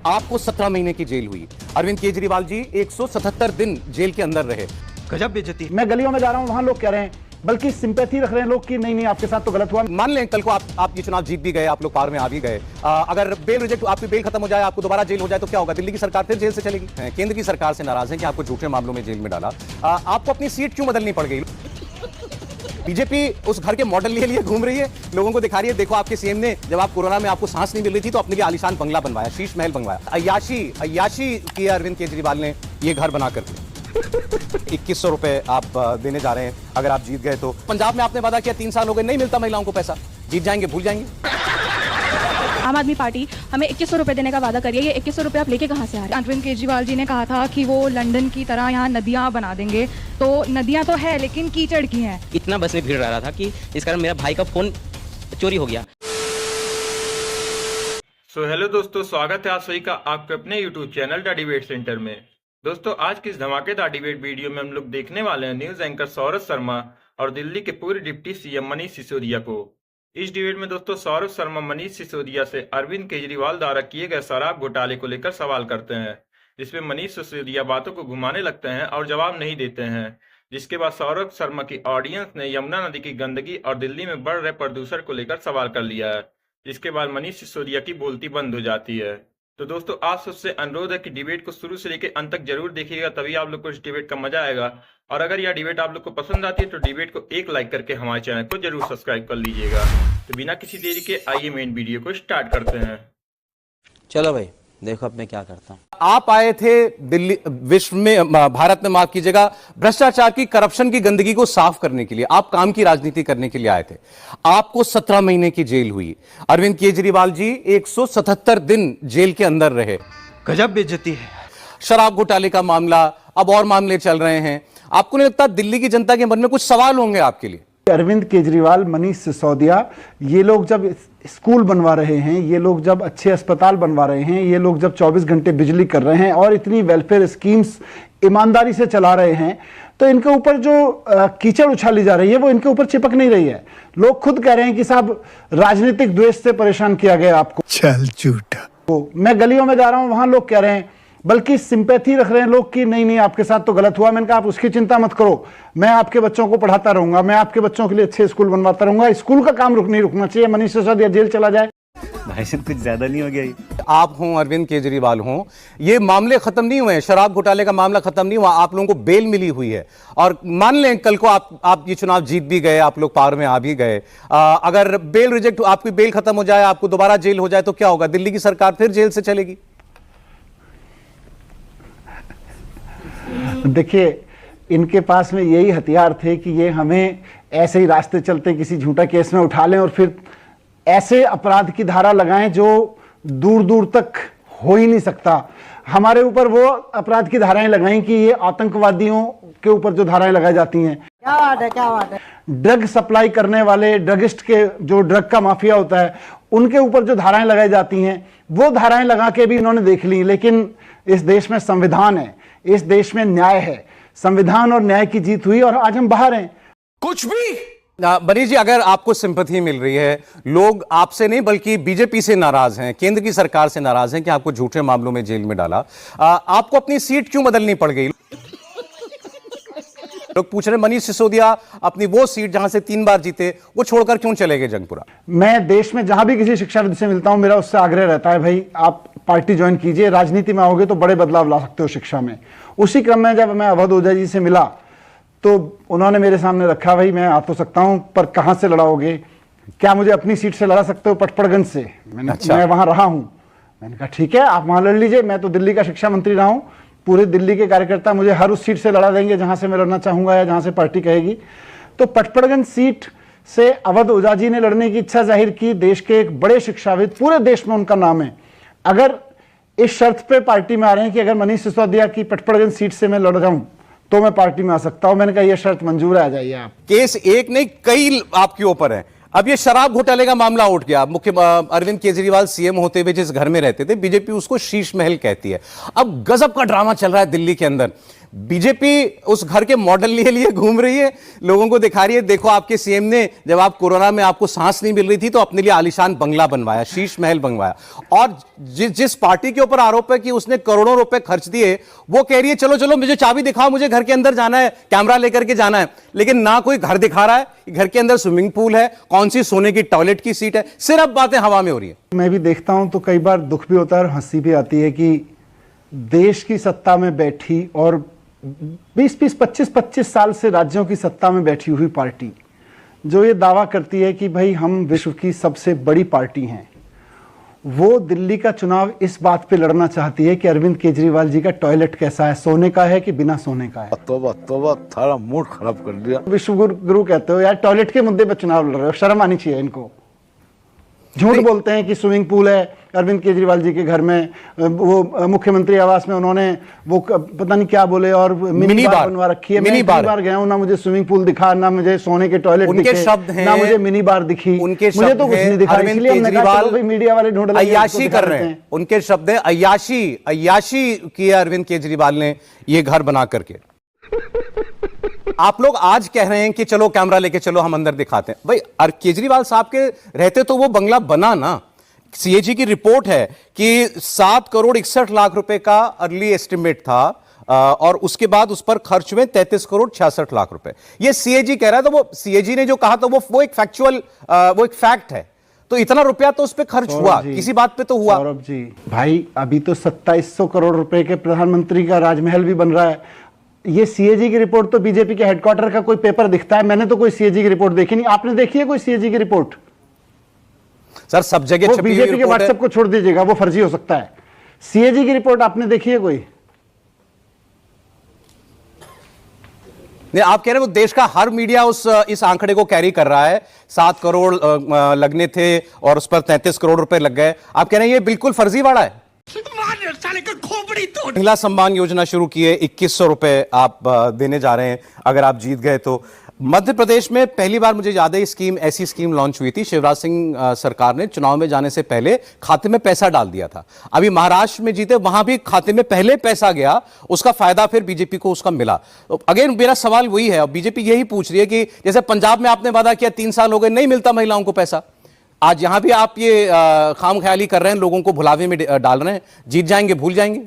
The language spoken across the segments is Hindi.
आपको 17 महीने की जेल हुई। अरविंद केजरीवाल जी 177 दिन जेल के अंदर रहे। गजब बेइज्जती। मैं गलियों में जा रहा हूं, वहां लोग कह रहे हैं, बल्कि सिंपैथी रख रहे हैं लोग कि नहीं नहीं आपके साथ तो गलत हुआ। मान लें कल को आप ये चुनाव जीत भी गए, आप लोग पार में आ भी गए, अगर बेल रिजेक्ट, आपकी बेल खत्म हो जाए, आपको दोबारा जेल हो जाए तो क्या होगा? दिल्ली की सरकार फिर जेल से चलेगी। केंद्र की सरकार से नाराज है कि आपको झूठे मामलों में जेल में डाला। आपको अपनी सीट क्यों बदलनी पड़ गई? बीजेपी उस घर के मॉडल लिए घूम रही है, लोगों को दिखा रही है, देखो आपके सीएम ने जब आप कोरोना में आपको सांस नहीं मिल रही थी तो अपने लिए आलीशान बंगला बनवाया, शीश महल बनवाया। अय्याशी की अरविंद केजरीवाल ने ये घर बनाकर 2100 रुपए आप देने जा रहे हैं अगर आप जीत गए तो। पंजाब में आपने वादा किया 3 साल हो गए, नहीं मिलता महिलाओं को पैसा, जीत जाएंगे भूल जाएंगे। आम आदमी पार्टी हमें 2100 रुपए देने का वादा करिए, ये 2100 रुपए आप लेके कहां से आ रहे हैं? अरविंद केजरीवाल जी ने कहा था कि वो लंदन की तरह यहाँ नदियां बना देंगे, तो नदियां तो है लेकिन कीचड़ की हैं। इतना बस में भीड़ रह रहा था कि इस कारण मेरा भाई का फोन चोरी हो गया। हेलो दोस्तों, स्वागत है आप सभी का आपके अपने YouTube channel the debate centre में। दोस्तों, आज की इस धमाकेदार डिबेट वीडियो में हम लोग देखने वाले हैं न्यूज एंकर सौरभ शर्मा और दिल्ली के पूर्व डिप्टी सीएम मनीष सिसोदिया को। इस डिबेट में दोस्तों सौरभ शर्मा मनीष सिसोदिया से अरविंद केजरीवाल द्वारा किए गए शराब घोटाले को लेकर सवाल करते हैं, जिसमें मनीष सिसोदिया बातों को घुमाने लगते हैं और जवाब नहीं देते हैं। जिसके बाद सौरभ शर्मा की ऑडियंस ने यमुना नदी की गंदगी और दिल्ली में बढ़ रहे प्रदूषण को लेकर सवाल कर लिया है, जिसके बाद मनीष सिसोदिया की बोलती बंद हो जाती है। तो दोस्तों, आप सबसे अनुरोध है कि डिबेट को शुरू से लेकर अंत तक जरूर देखिएगा, तभी आप लोग को इस डिबेट का मजा आएगा। और अगर यह डिबेट आप लोग को पसंद आती है तो डिबेट को एक लाइक करके हमारे चैनल को जरूर सब्सक्राइब कर लीजिएगा। तो बिना किसी देरी के आइए मेन वीडियो को स्टार्ट करते हैं। चलो भाई देखो अब मैं क्या करता हूँ। आप आए थे दिल्ली, विश्व में, भारत में, माफ कीजिएगा, भ्रष्टाचार की, करप्शन की गंदगी को साफ करने के लिए, आप काम की राजनीति करने के लिए आए थे। आपको 17 महीने की जेल हुई। अरविंद केजरीवाल जी 177 दिन जेल के अंदर रहे। गजब बेइज्जती है। शराब घोटाले का मामला, अब और मामले चल रहे हैं। आपको नहीं लगता दिल्ली की जनता के मन में कुछ सवाल होंगे आपके लिए? अरविंद केजरीवाल, मनीष सिसोदिया, ये लोग जब स्कूल बनवा रहे हैं, ये लोग जब अच्छे अस्पताल बनवा रहे हैं, ये लोग जब 24 घंटे बिजली कर रहे हैं और इतनी वेलफेयर स्कीम्स ईमानदारी से चला रहे हैं, तो इनके ऊपर जो कीचड़ उछाली जा रही है वो इनके ऊपर चिपक नहीं रही है। लोग खुद कह रहे हैं कि साहब राजनीतिक द्वेष से परेशान किया गया आपको। चल झूठा। तो मैं गलियों में जा रहा हूं, वहां लोग कह रहे हैं, बल्कि सिंपैथी रख रहे हैं लोग कि नहीं नहीं आपके साथ तो गलत हुआ। मैंने कहा आप उसकी चिंता मत करो, मैं आपके बच्चों को पढ़ाता रहूंगा, मैं आपके बच्चों के लिए अच्छे स्कूल बनवाता रहूंगा। स्कूल का काम नहीं रुकना चाहिए। मनीष सिसोदिया जेल चला जाए। भाई साहब कुछ ज्यादा नहीं हो गया ये? आप हों, अरविंद केजरीवाल हों, ये मामले खत्म नहीं हुए हैं। शराब घोटाले का मामला खत्म नहीं हुआ, आप लोगों को बेल मिली हुई है। और मान लें कल को आप ये चुनाव जीत भी गए, आप लोग पार में आ भी गए, अगर बेल रिजेक्ट, आपकी बेल खत्म हो जाए, आपको दोबारा जेल हो जाए तो क्या होगा? दिल्ली की सरकार फिर जेल से चलेगी। देखिए, इनके पास में यही हथियार थे कि ये हमें ऐसे ही रास्ते चलते किसी झूठा केस में उठा लें और फिर ऐसे अपराध की धारा लगाएं जो दूर दूर तक हो ही नहीं सकता। हमारे ऊपर वो अपराध की धाराएं लगाएं कि ये आतंकवादियों के ऊपर जो धाराएं लगाई जाती हैं, क्या बात है, ड्रग सप्लाई करने वाले ड्रगिस्ट के, जो ड्रग का माफिया होता है, उनके ऊपर जो धाराएं लगाई जाती हैं, वो धाराएं लगा के भी इन्होंने देख ली। लेकिन इस देश में संविधान है, इस देश में न्याय है, संविधान और न्याय की जीत हुई और आज हम बाहर हैं। कुछ भी मनीष जी, अगर आपको सिंपैथी मिल रही है, लोग आपसे नहीं बल्कि बीजेपी से नाराज हैं, केंद्र की सरकार से नाराज हैं कि आपको झूठे मामलों में जेल में डाला, आपको अपनी सीट क्यों बदलनी पड़ गई? लोग पूछ रहे हैं मनीष सिसोदिया अपनी वो सीट जहां से 3 बार जीते, वो छोड़कर क्यों चले गए जंगपुरा? मैं देश में जहां भी किसी शिक्षाविद से मिलता हूं, मेरा उससे आग्रह रहता है, भाई आप पार्टी ज्वाइन कीजिए, राजनीति में आओगे तो बड़े बदलाव ला सकते हो शिक्षा में। उसी क्रम में जब मैं अवध ओझा जी से मिला तो उन्होंने मेरे सामने रखा, भाई मैं आ तो सकता हूं पर कहां से लड़ाओगे, क्या मुझे अपनी सीट से लड़ा सकते हो? पटपड़गंज से। मैं वहां रहा हूं। मैंने कहा ठीक है, आप वहां लड़ लीजिए, मैं तो दिल्ली का शिक्षा मंत्री रहा हूं, पूरे दिल्ली के कार्यकर्ता मुझे हर उस सीट से लड़ा देंगे जहां से मैं लड़ना चाहूंगा या जहां से पार्टी कहेगी। तो पटपड़गंज सीट से अवध ओझा जी ने लड़ने की इच्छा जाहिर की। देश के एक बड़े शिक्षाविद, पूरे देश में उनका नाम है। अगर इस शर्त पे पार्टी में आ रहे हैं कि अगर मनीष सिसोदिया की पटपड़गंज सीट से मैं लड़ जाऊं तो मैं पार्टी में आ सकता हूं, मैंने कहा यह शर्त मंजूर है, आ जाइए आप। केस एक नहीं कई आपके ऊपर है। अब ये शराब घोटाले का मामला उठ गया। मुख्य अरविंद केजरीवाल सीएम होते हुए जिस घर में रहते थे, बीजेपी उसको शीश महल कहती है। अब गजब का ड्रामा चल रहा है दिल्ली के अंदर। बीजेपी उस घर के मॉडल लिए लिए घूम रही है, लोगों को दिखा रही है, देखो आपके सीएम ने जब आप कोरोना में आपको सांस नहीं मिल रही थी तो अपने लिए आलीशान बंगला बनवाया, शीश महल बनवाया। और जिस पार्टी के ऊपर आरोप है कि उसने करोड़ों रुपए खर्च दिए, वो कह रही है चलो चलो मुझे चाबी दिखाओ, मुझे घर के अंदर जाना है, कैमरा लेकर के जाना है। लेकिन ना कोई घर दिखा रहा है, घर के अंदर स्विमिंग पूल है, कौन सी सोने की टॉयलेट की सीट है, सिर्फ बातें हवा में हो रही है। मैं भी देखता हूं तो कई बार दुख भी होता है और हंसी भी आती है कि देश की सत्ता में बैठी और 20-20, 25-25 साल से राज्यों की सत्ता में बैठी हुई पार्टी जो ये दावा करती है कि भाई हम विश्व की सबसे बड़ी पार्टी हैं, वो दिल्ली का चुनाव इस बात पे लड़ना चाहती है कि अरविंद केजरीवाल जी का टॉयलेट कैसा है, सोने का है कि बिना सोने का है। तोबा तोबा, थारा मूड खराब कर दिया। विश्व गुरु कहते हो यार, टॉयलेट के मुद्दे पर चुनाव लड़ रहे हो, शर्म आनी चाहिए इनको। झूठ बोलते हैं कि स्विमिंग पूल है अरविंद केजरीवाल जी के घर में, वो मुख्यमंत्री आवास में उन्होंने वो पता नहीं क्या बोले और मिनी बार बनवा रखी है। मिनी बार गया हूं ना, मुझे स्विमिंग पूल दिखा, ना मुझे सोने के टॉयलेट उनके दिखे, शब्द हैं, ना मुझे मिनी बार दिखी, उनके मुझे तो कुछ नहीं दिखा। इसलिए हमने कहा चलो भाई मीडिया वाले ढूंढ रहे हैं, अय्याशी कर रहे हैं। उनके शब्द है अय्याशी किया अरविंद केजरीवाल ने ये घर बना करके। आप लोग आज कह रहे हैं कि चलो कैमरा लेके चलो हम अंदर दिखाते हैं। भाई केजरीवाल साहब के रहते तो वो बंगला बना ना। सीएजी की रिपोर्ट है कि 7 करोड़ 61 लाख रुपए का अर्ली एस्टिमेट था और उसके बाद उस पर खर्च हुए 33 करोड़ 66 लाख रुपए। ये सीएजी कह रहा है, तो वो सीएजी ने जो कहा तो वो एक फैक्चुअल, वो एक फैक्ट है। तो इतना रुपया तो उस पर खर्च हुआ, किसी बात पे तो हुआ। सौरभ जी भाई, अभी तो 2700 करोड़ रुपए के प्रधानमंत्री का राजमहल भी बन रहा है। ये सीएजी की रिपोर्ट तो बीजेपी के हेडक्वार्टर का कोई पेपर दिखता है, मैंने तो कोई सीएजी की रिपोर्ट देखी नहीं। आपने देखी है कोई सीएजी की रिपोर्ट? सर सब जगह छपी हुई बीजेपी के रिपोर्ट है। व्हाट्सएप को छोड़ दीजिएगा, वो फर्जी हो सकता है। सीएजी की रिपोर्ट आपने देखी है कोई? नहीं, आप कह रहे हैं वो देश का हर मीडिया इस आंकड़े को कैरी कर रहा है। 7 करोड़ लगने थे और उस पर 33 करोड़ रुपए लग गए। आप कह रहे हैं ये बिल्कुल फर्जीवाड़ा है। महिला सम्मान योजना शुरू की है, 2100 रुपए आप देने जा रहे हैं अगर आप जीत गए तो। मध्य प्रदेश में पहली बार मुझे याद है ऐसी स्कीम लॉन्च हुई थी। शिवराज सिंह सरकार ने चुनाव में जाने से पहले खाते में पैसा डाल दिया था। अभी महाराष्ट्र में जीते, वहां भी खाते में पहले पैसा गया, उसका फायदा फिर बीजेपी को उसका मिला। अगेन मेरा सवाल वही है, और बीजेपी यही पूछ रही है कि जैसे पंजाब में आपने वादा किया 3 साल हो गए नहीं मिलता महिलाओं को पैसा, आज यहां भी आप ये खाम ख्याली कर रहे हैं, लोगों को भुलावे में डाल रहे हैं। जीत जाएंगे भूल जाएंगे।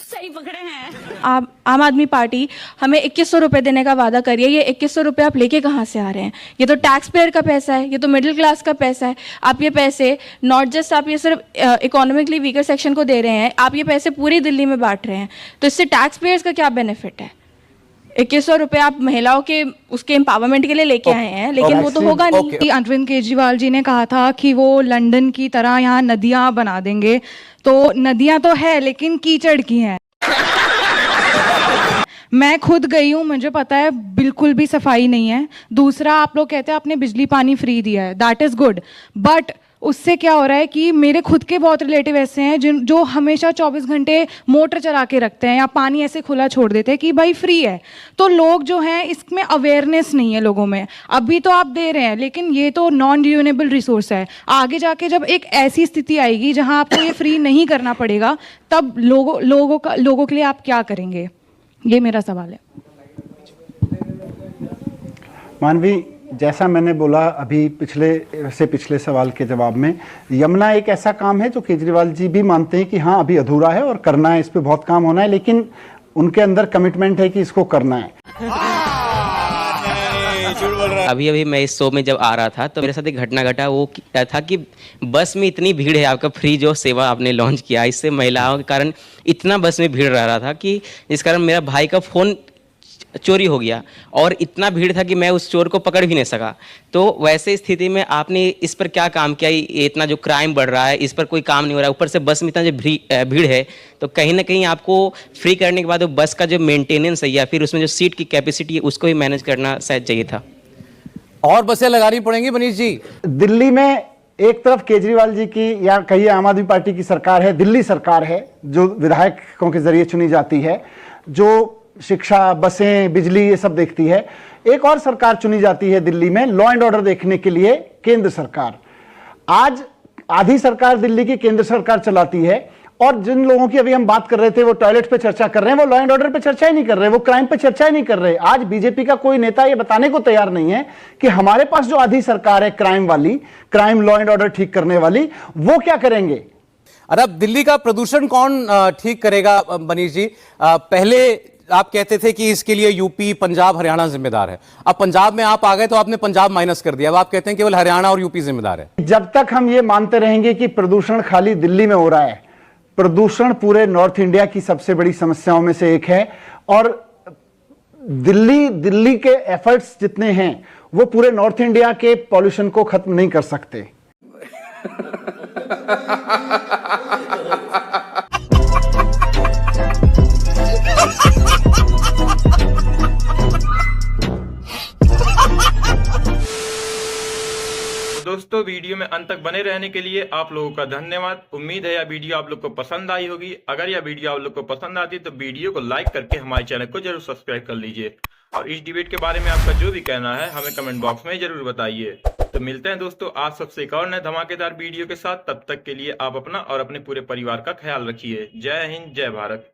सही पकड़े हैं। आम आदमी पार्टी हमें 2100 रुपए देने का वादा कर रही है। ये 2100 रुपए आप लेके कहाँ से आ रहे हैं? ये तो टैक्स पेयर का पैसा है, ये तो मिडिल क्लास का पैसा है। आप ये पैसे नॉट जस्ट आप ये सिर्फ इकोनॉमिकली वीकर सेक्शन को दे रहे हैं, आप ये पैसे पूरी दिल्ली में बांट रहे हैं। तो इससे टैक्स पेयर्स का क्या बेनिफिट है? 2100 रुपए आप महिलाओं के उसके एम्पावरमेंट के लिए लेके आए हैं, लेकिन वो तो होगा नहीं। अरविंद केजरीवाल जी ने कहा था कि वो लंदन की तरह यहाँ नदियां बना देंगे, तो नदियां तो है लेकिन कीचड़ की हैं। मैं खुद गई हूँ, मुझे पता है बिल्कुल भी सफाई नहीं है। दूसरा, आप लोग कहते हैं आपने बिजली पानी फ्री दिया है, दैट इज गुड, बट उससे क्या हो रहा है कि मेरे खुद के बहुत रिलेटिव ऐसे हैं जो हमेशा 24 घंटे मोटर चला के रखते हैं या पानी ऐसे खुला छोड़ देते हैं कि भाई फ्री है। तो लोग जो हैं इसमें अवेयरनेस नहीं है लोगों में। अभी तो आप दे रहे हैं, लेकिन ये तो नॉन रिन्यूएबल रिसोर्स है। आगे जाके जब एक ऐसी स्थिति आएगी जहां आपको ये फ्री नहीं करना पड़ेगा, तब लोगों के लिए आप क्या करेंगे? ये मेरा सवाल है। मानवी, जैसा मैंने बोला अभी पिछले सवाल के जवाब में, यमुना एक ऐसा काम है जो केजरीवाल जी भी मानते हैं कि हाँ अभी अधूरा है और करना है, इस पे बहुत काम होना है, लेकिन उनके अंदर कमिटमेंट है कि इसको करना है। अभी अभी मैं इस शो में जब आ रहा था तो मेरे साथ एक घटना घटा। वो क्या था कि बस में इतनी भीड़ है, आपका फ्री जो सेवा आपने लॉन्च किया, इससे महिलाओं के कारण इतना बस में भीड़ रह रहा था कि जिस कारण मेरा भाई का फ़ोन चोरी हो गया और इतना भीड़ था कि मैं उस चोर को पकड़ भी नहीं सका। तो वैसे स्थिति में आपने इस पर क्या काम किया? ये इतना जो क्राइम बढ़ रहा है, इस पर कोई काम नहीं हो रहा है, ऊपर से बस में इतना जो भीड़ है, तो कहीं ना कहीं आपको फ्री करने के बाद वो बस का जो मेंटेनेंस है या फिर उसमें जो सीट की कैपेसिटी है उसको भी मैनेज करना शायद चाहिए था। और बसें लगानी पड़ेंगी मनीष जी। दिल्ली में एक तरफ केजरीवाल जी की या कहिए आम आदमी पार्टी की सरकार है, दिल्ली सरकार है जो विधायकों के जरिए चुनी जाती है, जो शिक्षा, बसें, बिजली ये सब देखती है। एक और सरकार चुनी जाती है दिल्ली में लॉ एंड ऑर्डर देखने के लिए, केंद्र सरकार। आज आधी सरकार दिल्ली की केंद्र सरकार चलाती है, और जिन लोगों की अभी हम बात कर रहे थे वो टॉयलेट पे चर्चा कर रहे हैं, वो लॉ एंड ऑर्डर पे चर्चा ही नहीं कर रहे, वो क्राइम पे चर्चा ही नहीं कर रहे। आज बीजेपी का कोई नेता ये बताने को तैयार नहीं है कि हमारे पास जो आधी सरकार है क्राइम वाली, क्राइम लॉ एंड ऑर्डर ठीक करने वाली, वो क्या करेंगे। अरे अब दिल्ली का प्रदूषण कौन ठीक करेगा मनीष जी? पहले आप कहते थे कि इसके लिए यूपी, पंजाब, हरियाणा जिम्मेदार है। अब पंजाब में आप आ गए तो आपने पंजाब माइनस कर दिया। अब आप कहते हैं केवल हरियाणा और यूपी जिम्मेदार है। जब तक हम ये मानते रहेंगे कि प्रदूषण खाली दिल्ली में हो रहा है, प्रदूषण पूरे नॉर्थ इंडिया की सबसे बड़ी समस्याओं में से एक है। और दिल्ली के एफर्ट्स जितने हैं वो पूरे नॉर्थ इंडिया के पॉल्यूशन को खत्म नहीं कर सकते। दोस्तों वीडियो में अंत तक बने रहने के लिए आप लोगों का धन्यवाद। उम्मीद है यह वीडियो आप लोग को पसंद आई होगी। अगर यह वीडियो आप लोग को पसंद आती तो वीडियो को लाइक करके हमारे चैनल को जरूर सब्सक्राइब कर लीजिए और इस डिबेट के बारे में आपका जो भी कहना है हमें कमेंट बॉक्स में जरूर बताइए। तो मिलते हैं दोस्तों आज सबसे एक और नए धमाकेदार वीडियो के साथ। तब तक के लिए आप अपना और अपने पूरे परिवार का ख्याल रखिए। जय हिंद, जय भारत।